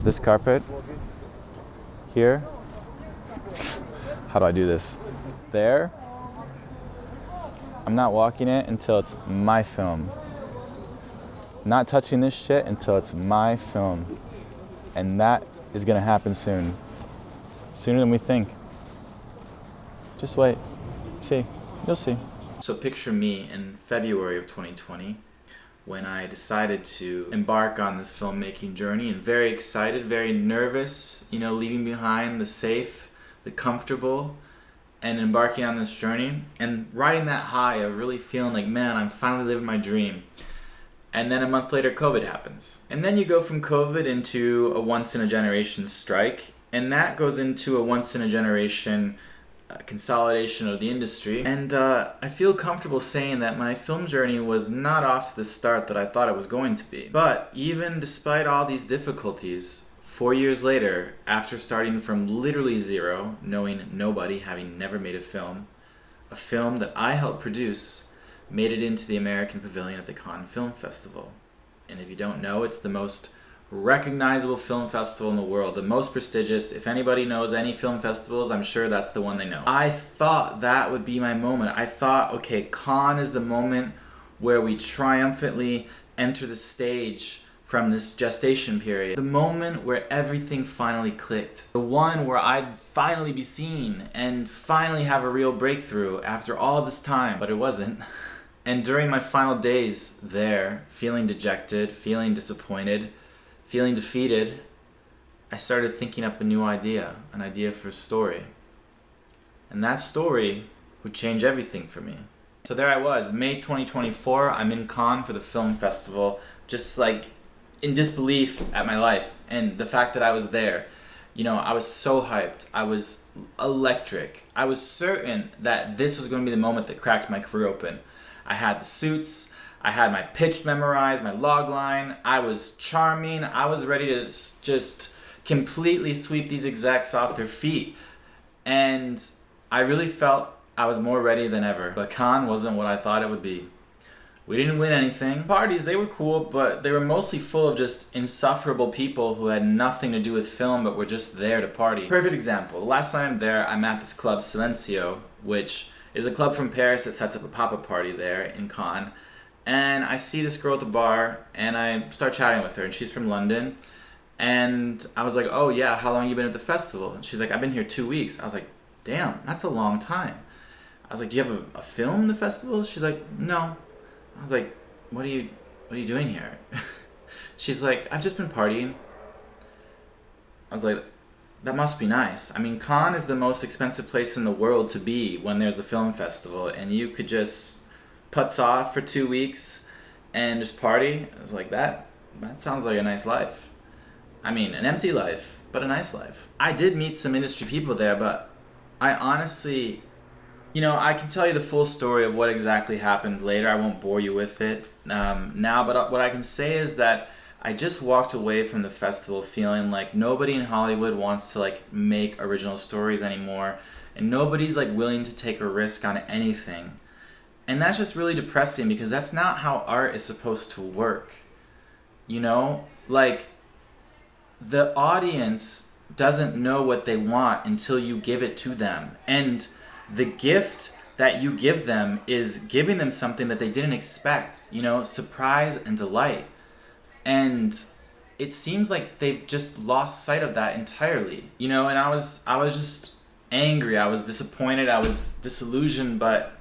This carpet here, how do I do this? There, I'm not walking it until it's my film. Not touching this shit until it's my film. And that is gonna happen soon. Sooner than we think. Just wait. See. You'll see. So picture me in February of 2020 when I decided to embark on this filmmaking journey, and very excited, very nervous, leaving behind the safe, the comfortable, and embarking on this journey and riding that high of really feeling like, man, I'm finally living my dream. And then a month later, COVID happens. And then you go from COVID into a once-in-a-generation strike, and that goes into a once-in-a-generation consolidation of the industry. And I feel comfortable saying that my film journey was not off to the start that I thought it was going to be. But even despite all these difficulties, 4 years later, after starting from literally zero, knowing nobody, having never made a film that I helped produce made it into the American Pavilion at the Cannes Film Festival. And if you don't know, it's the most recognizable film festival in the world, the most prestigious. If anybody knows any film festivals, I'm sure that's the one they know. I thought that would be my moment. I thought, okay, Cannes is the moment where we triumphantly enter the stage from this gestation period. The moment where everything finally clicked. The one where I'd finally be seen and finally have a real breakthrough after all this time. But it wasn't. And during my final days there, feeling dejected, feeling disappointed, feeling defeated, I started thinking up an idea for a story. And that story would change everything for me. So there I was, May 2024, I'm in Cannes for the film festival, just like in disbelief at my life and the fact that I was there. I was so hyped. I was electric. I was certain that this was going to be the moment that cracked my career open. I had the suits, I had my pitch memorized, my log line, I was charming, I was ready to just completely sweep these execs off their feet. And I really felt I was more ready than ever. But Cannes wasn't what I thought it would be. We didn't win anything. Parties, they were cool, but they were mostly full of just insufferable people who had nothing to do with film but were just there to party. Perfect example. The last time I'm there, I'm at this club, Silencio, which is a club from Paris that sets up a pop-up party there in Cannes. And I see this girl at the bar, and I start chatting with her, and she's from London. And I was like, oh yeah, how long have you been at the festival? And she's like, I've been here 2 weeks. I was like, damn, that's a long time. I was like, do you have a film in the festival? She's like, no. I was like, what are you doing here? She's like, I've just been partying. I was like, that must be nice. I mean, Cannes is the most expensive place in the world to be when there's the film festival, and you could just putz off for 2 weeks and just party. I was like, that sounds like a nice life. I mean, an empty life, but a nice life. I did meet some industry people there, but I honestly, I can tell you the full story of what exactly happened later. I won't bore you with it now, but what I can say is that I just walked away from the festival feeling like nobody in Hollywood wants to make original stories anymore, and nobody's willing to take a risk on anything. And that's just really depressing because that's not how art is supposed to work. The audience doesn't know what they want until you give it to them. And the gift that you give them is giving them something that they didn't expect, surprise and delight. And it seems like they've just lost sight of that entirely, and I was just angry, I was disappointed, I was disillusioned, but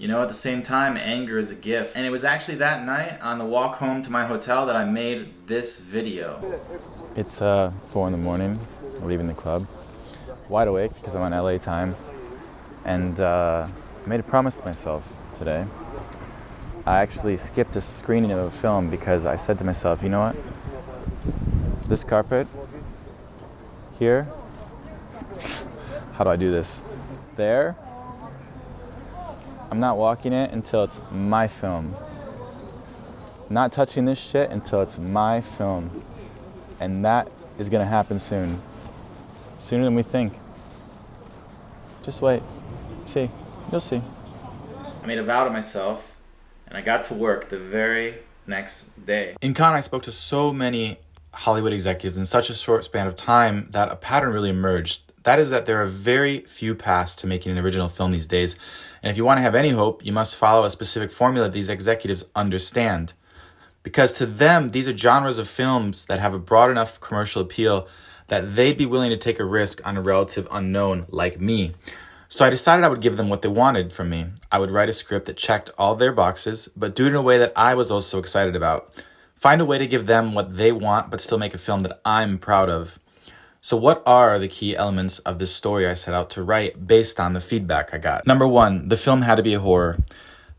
at the same time, anger is a gift. And it was actually that night on the walk home to my hotel that I made this video. It's 4 in the morning, leaving the club, wide awake because I'm on LA time, and I made a promise to myself today. I actually skipped a screening of a film because I said to myself, you know what? This carpet here, how do I do this? There, I'm not walking it until it's my film. Not touching this shit until it's my film. And that is gonna happen soon. Sooner than we think. Just wait. See. You'll see. I made a vow to myself, and I got to work the very next day. In Cannes, I spoke to so many Hollywood executives in such a short span of time that a pattern really emerged. That is that there are very few paths to making an original film these days. And if you want to have any hope, you must follow a specific formula these executives understand. Because to them, these are genres of films that have a broad enough commercial appeal that they'd be willing to take a risk on a relative unknown like me. So I decided I would give them what they wanted from me. I would write a script that checked all their boxes, but do it in a way that I was also excited about. Find a way to give them what they want, but still make a film that I'm proud of. So what are the key elements of this story I set out to write based on the feedback I got? Number one, the film had to be a horror.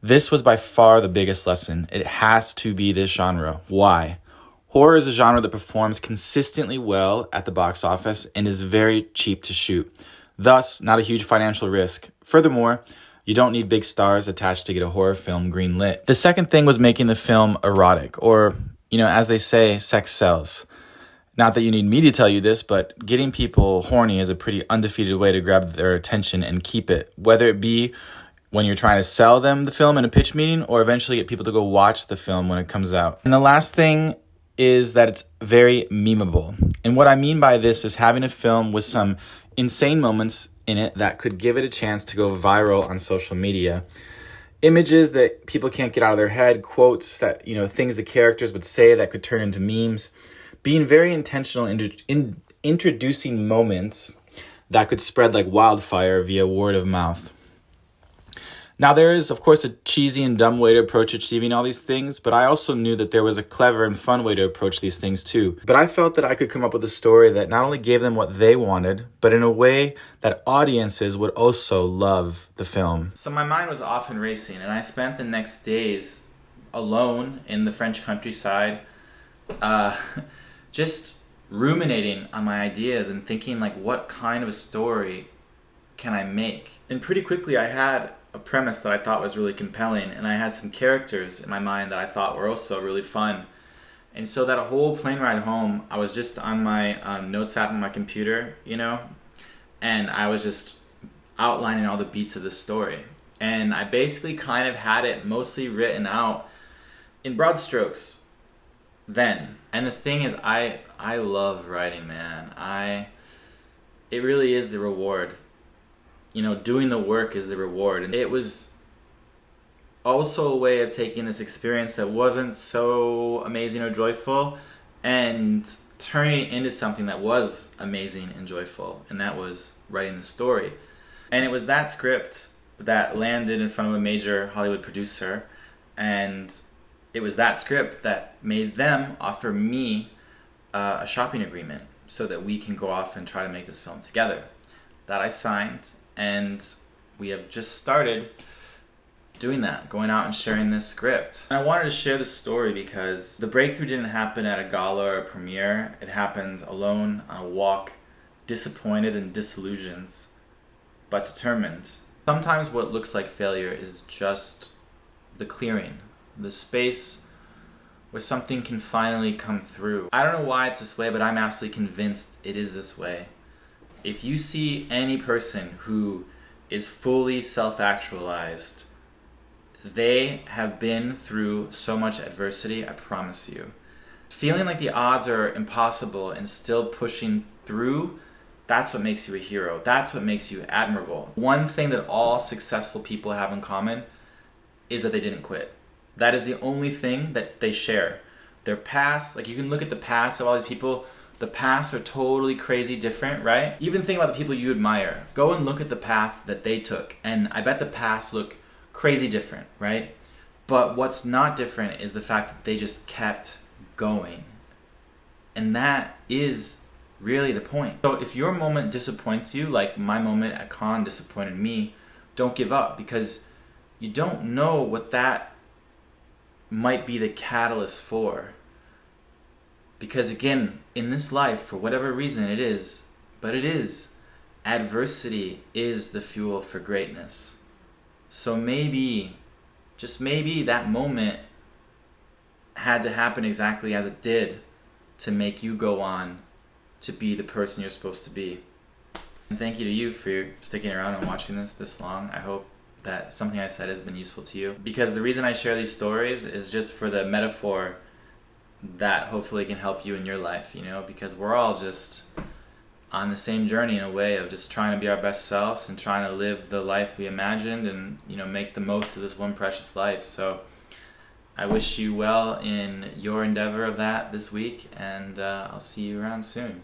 This was by far the biggest lesson. It has to be this genre. Why? Horror is a genre that performs consistently well at the box office and is very cheap to shoot. Thus, not a huge financial risk. Furthermore, you don't need big stars attached to get a horror film greenlit. The second thing was making the film erotic, or, as they say, sex sells. Not that you need me to tell you this, but getting people horny is a pretty undefeated way to grab their attention and keep it, whether it be when you're trying to sell them the film in a pitch meeting or eventually get people to go watch the film when it comes out. And the last thing is that it's very memeable. And what I mean by this is having a film with some insane moments in it that could give it a chance to go viral on social media. Images that people can't get out of their head, quotes that, things the characters would say that could turn into memes. Being very intentional in introducing moments that could spread like wildfire via word of mouth. Now, there is, of course, a cheesy and dumb way to approach achieving all these things, but I also knew that there was a clever and fun way to approach these things too. But I felt that I could come up with a story that not only gave them what they wanted, but in a way that audiences would also love the film. So my mind was often racing, and I spent the next days alone in the French countryside, just ruminating on my ideas and thinking, what kind of a story can I make? And pretty quickly I had a premise that I thought was really compelling, and I had some characters in my mind that I thought were also really fun. And so that whole plane ride home, I was just on my notes app on my computer, and I was just outlining all the beats of this story. And I basically kind of had it mostly written out in broad strokes then. And the thing is, I love writing, man. It really is the reward. Doing the work is the reward. And it was also a way of taking this experience that wasn't so amazing or joyful and turning it into something that was amazing and joyful. And that was writing the story. And it was that script that landed in front of a major Hollywood producer. And it was that script that made them offer me a shopping agreement so that we can go off and try to make this film together. That I signed. And we have just started doing that, going out and sharing this script. And I wanted to share the story because the breakthrough didn't happen at a gala or a premiere. It happened alone on a walk, disappointed and disillusioned, but determined. Sometimes what looks like failure is just the clearing, the space where something can finally come through. I don't know why it's this way, but I'm absolutely convinced it is this way. If you see any person who is fully self-actualized, they have been through so much adversity, I promise you. Feeling like the odds are impossible and still pushing through, that's what makes you a hero. That's what makes you admirable. One thing that all successful people have in common is that they didn't quit. That is the only thing that they share. Their past, you can look at the past of all these people. The paths are totally crazy different, right? Even think about the people you admire. Go and look at the path that they took, and I bet the paths look crazy different, right? But what's not different is the fact that they just kept going. And that is really the point. So if your moment disappoints you, like my moment at Cannes disappointed me, don't give up, because you don't know what that might be the catalyst for. Because again, in this life, for whatever reason it is, adversity is the fuel for greatness. So maybe, just maybe, that moment had to happen exactly as it did to make you go on to be the person you're supposed to be. And thank you to you for sticking around and watching this long. I hope that something I said has been useful to you. Because the reason I share these stories is just for the metaphor that hopefully can help you in your life, because we're all just on the same journey in a way of just trying to be our best selves and trying to live the life we imagined and, make the most of this one precious life. So I wish you well in your endeavor of that this week, and I'll see you around soon.